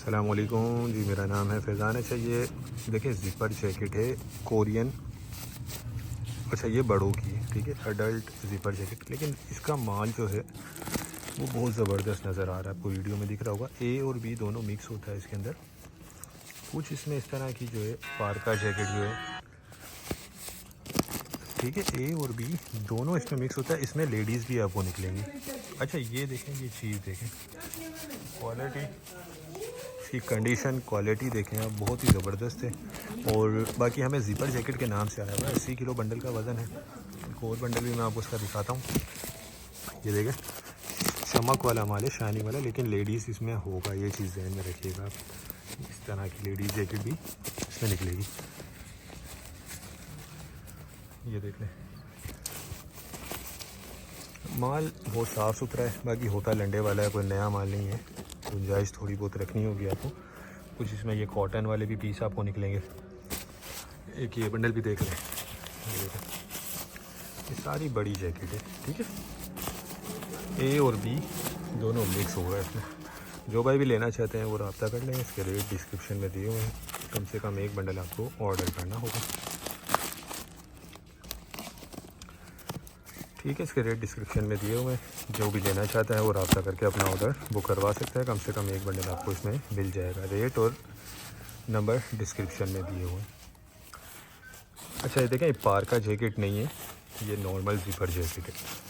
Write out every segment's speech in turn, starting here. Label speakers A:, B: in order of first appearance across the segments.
A: अस्सलाम वालेकुम जी, मेरा नाम है फैज़ान। अच्छा ये देखिए ज़िपर जैकेट है कोरियन। अच्छा ये बड़ों की है, ठीक है, अडल्ट ज़िपर जैकेट। लेकिन इसका माल जो है वो बहुत ज़बरदस्त नज़र आ रहा है, आपको वीडियो में दिख रहा होगा। ए और बी दोनों मिक्स होता है इसके अंदर। कुछ इसमें इस तरह की जो है पार्का जैकेट जो है, ठीक है, ए और बी दोनों इसमें मिक्स होता है। इसमें लेडीज़ भी आपको निकलेंगी। अच्छा ये देखें, ये चीज़ देखें, क्वालिटी, इसकी कंडीशन, क्वालिटी देखें आप, बहुत ही ज़बरदस्त है। और बाकी हमें ज़िपर जैकेट के नाम से आया हुआ है। 80 किलो बंडल का वज़न है। एक और बंडल भी मैं आपको उसका दिखाता हूँ। ये देखें, चमक वाला माल है, शाइनिंग वाला, लेकिन लेडीज़ इसमें होगा, ये चीज़ ध्यान में रखिएगा आप। इस तरह की लेडीज़ जैकेट भी इसमें निकलेगी। ये देख लें, माल बहुत साफ़ सुथरा है। बाकी होता लंडे वाला है, कोई नया माल नहीं है। गुंजाइश थोड़ी बहुत रखनी होगी आपको। कुछ इसमें ये कॉटन वाले भी पीस आपको निकलेंगे। एक ये बंडल भी देख लें, ये देखें, ये सारी बड़ी जैकेट है, ठीक है। ए और बी दोनों मिक्स हो गए इसमें। जो भाई भी लेना चाहते हैं वो रब्ता कर लें। इसके रेट डिस्क्रिप्शन में दिए हुए हैं। कम से कम एक बंडल आपको ऑर्डर करना होगा, ठीक है। इसके रेट डिस्क्रिप्शन में दिए हुए हैं। जो भी लेना चाहता है वो रब्ता करके अपना ऑर्डर बुक करवा सकता है। कम से कम एक बंडल आपको इसमें मिल जाएगा। रेट और नंबर डिस्क्रिप्शन में दिए हुए हैं। अच्छा ये देखें, ये पार्का जैकेट नहीं है, ये नॉर्मल ज़िपर जैकेट है।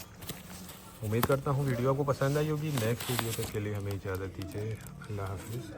A: उम्मीद करता हूँ वीडियो आपको पसंद आई होगी। नेक्स्ट वीडियो तक के लिए हमें इजाज़त दीजिए। अल्लाह हाफ़िज़।